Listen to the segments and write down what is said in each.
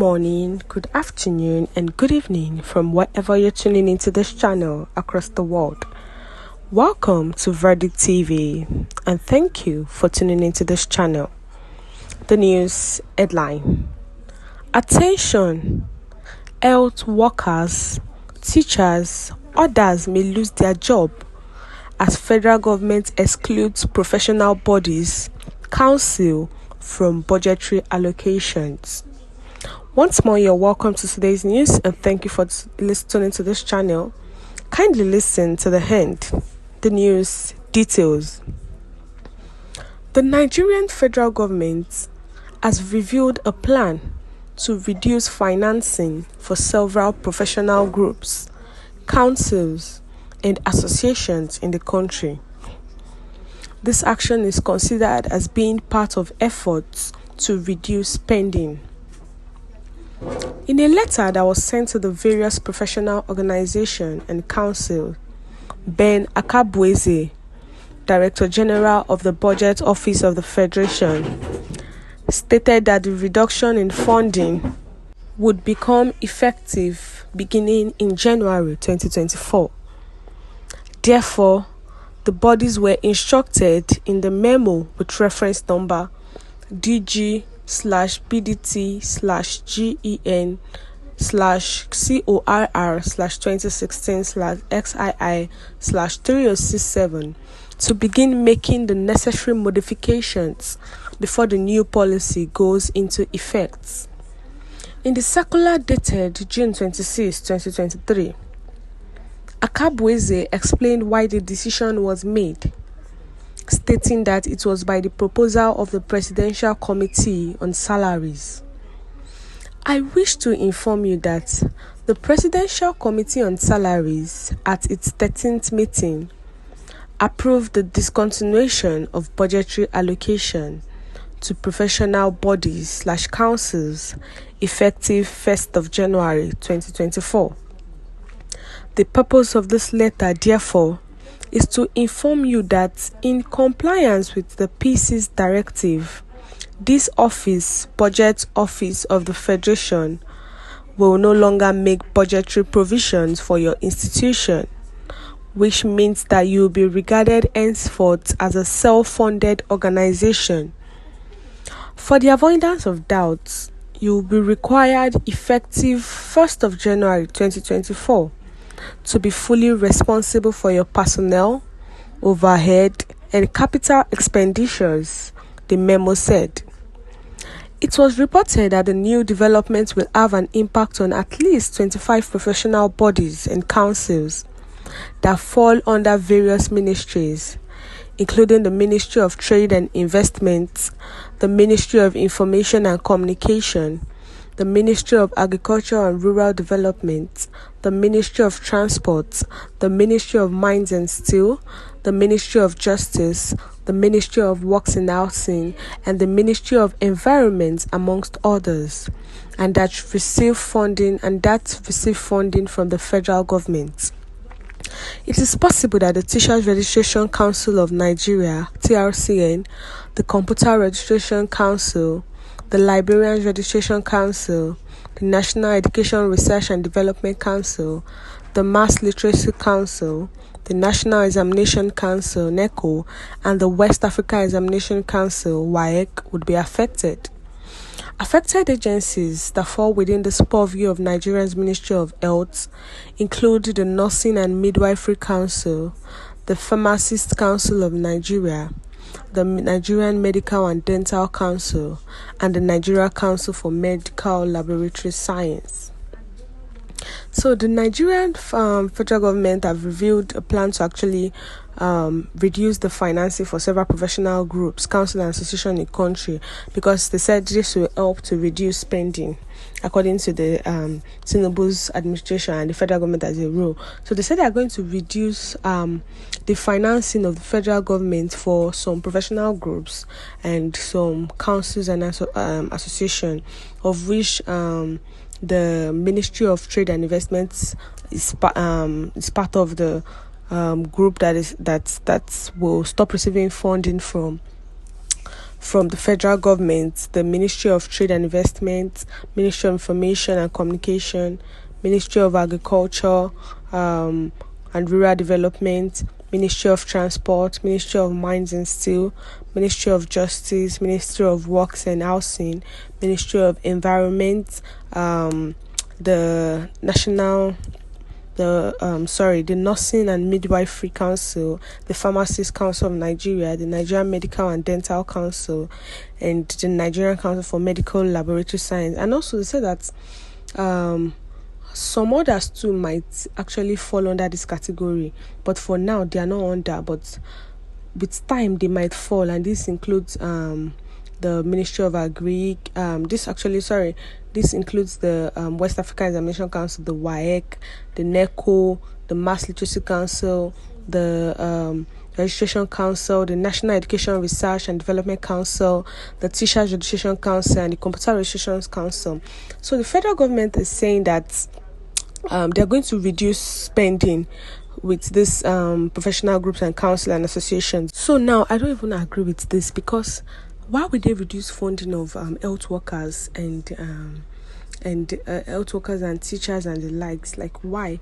morning, good afternoon, and good evening from wherever you're tuning into this channel across the world. Welcome to Verdict TV, and thank you for tuning into this channel. The news headline: Attention! Health workers, teachers, others may lose their job as federal government excludes professional bodies, council from budgetary allocations. Once more, you're welcome to today's news, and thank you for listening to this channel. Kindly listen to the end. The news details. The Nigerian federal government has revealed a plan to reduce financing for several professional groups, councils, and associations in the country. This action is considered as being part of efforts to reduce spending. In a letter that was sent to the various professional organizations and councils, Ben Ëxposêd, Director General of the Budget Office of the Federation, stated that the reduction in funding would become effective beginning in January 2024. Therefore, the bodies were instructed in the memo with reference number DG/BDT/GEN/CORR/2016/XII/3067 to begin making the necessary modifications before the new policy goes into effect. In the circular dated June 26, 2023, Ëxposêd explained why the decision was made, stating that it was by the proposal of the Presidential Committee on Salaries. I wish to inform you that the Presidential Committee on Salaries, at its 13th meeting, approved the discontinuation of budgetary allocation to professional bodies/councils effective 1st of January 2024. The purpose of this letter, therefore, is to inform you that in compliance with the PC's directive, this office, Budget Office of the Federation, will no longer make budgetary provisions for your institution, which means that you will be regarded henceforth as a self-funded organization. For the avoidance of doubts, you will be required effective 1st of January 2024 to be fully responsible for your personnel, overhead, and capital expenditures, the memo said. It was reported that the new development will have an impact on at least 25 professional bodies and councils that fall under various ministries, including the Ministry of Trade and Investment, the Ministry of Information and Communication, the Ministry of Agriculture and Rural Development, the Ministry of Transport, the Ministry of Mines and Steel, the Ministry of Justice, the Ministry of Works and Housing, and the Ministry of Environment, amongst others, and that receive funding from the federal government. It is possible that the Teachers Registration Council of Nigeria, TRCN, the Computer Registration Council, the Librarians Registration Council, the National Education Research and Development Council, the Mass Literacy Council, the National Examination Council, NECO, and the West Africa Examination Council, WAEC, would be affected. Affected agencies that fall within the purview of Nigeria's Ministry of Health include the Nursing and Midwifery Council, the Pharmacist Council of Nigeria, the Nigerian Medical and Dental Council, and the Nigeria Council for Medical Laboratory Science. So the Nigerian federal government have revealed a plan to actually reduce the financing for several professional groups, council and associations in the country, because they said this will help to reduce spending, according to the Tinubü's administration and the federal government as a rule. So they said they are going to reduce the financing of the federal government for some professional groups and some councils and associations, of which the Ministry of Trade and Investment is part of the group that will stop receiving funding from from the federal government, the Ministry of Trade and Investment, Ministry of Information and Communication, Ministry of Agriculture and Rural Development, Ministry of Transport, Ministry of Mines and Steel, Ministry of Justice, Ministry of Works and Housing, Ministry of Environment, the Nursing and Midwifery Council, the Pharmacists Council of Nigeria, the Nigerian Medical and Dental Council, and the Nigerian Council for Medical Laboratory Science. And also they say that some others too might actually fall under this category, but for now they are not under, but with time they might fall, and this includes the Ministry of Agri. This includes the West African Examination Council, the WAEC, the NECO, the Mass Literacy Council, the Registration Council, the National Education Research and Development Council, the Teachers Registration Council, and the Computer Registration Council. So the federal government is saying that they're going to reduce spending with this professional groups and council and associations. So now I don't even agree with this, because why would they reduce funding of health workers and health workers and teachers and the likes? Like, why?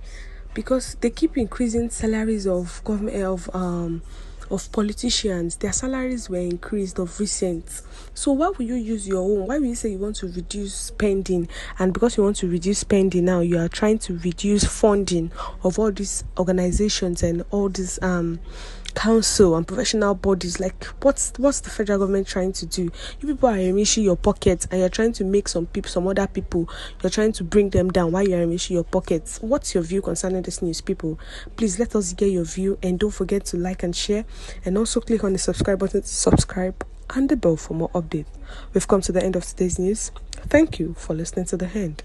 Because they keep increasing salaries of government of politicians. Their salaries were increased of recent. So why will you use your own? Why will you say you want to reduce spending? And because you want to reduce spending now, you are trying to reduce funding of all these organizations and all these council and professional bodies. Like, what's the federal government trying to do? You people are enriching your pockets, and you're trying to make some other people, you're trying to bring them down while you're enriching your pockets. What's your view concerning this news, people? Please let us get your view, and don't forget to like and share, and also click on the subscribe button to subscribe and the bell for more updates. We've come to the end of today's news. Thank you for listening to the end.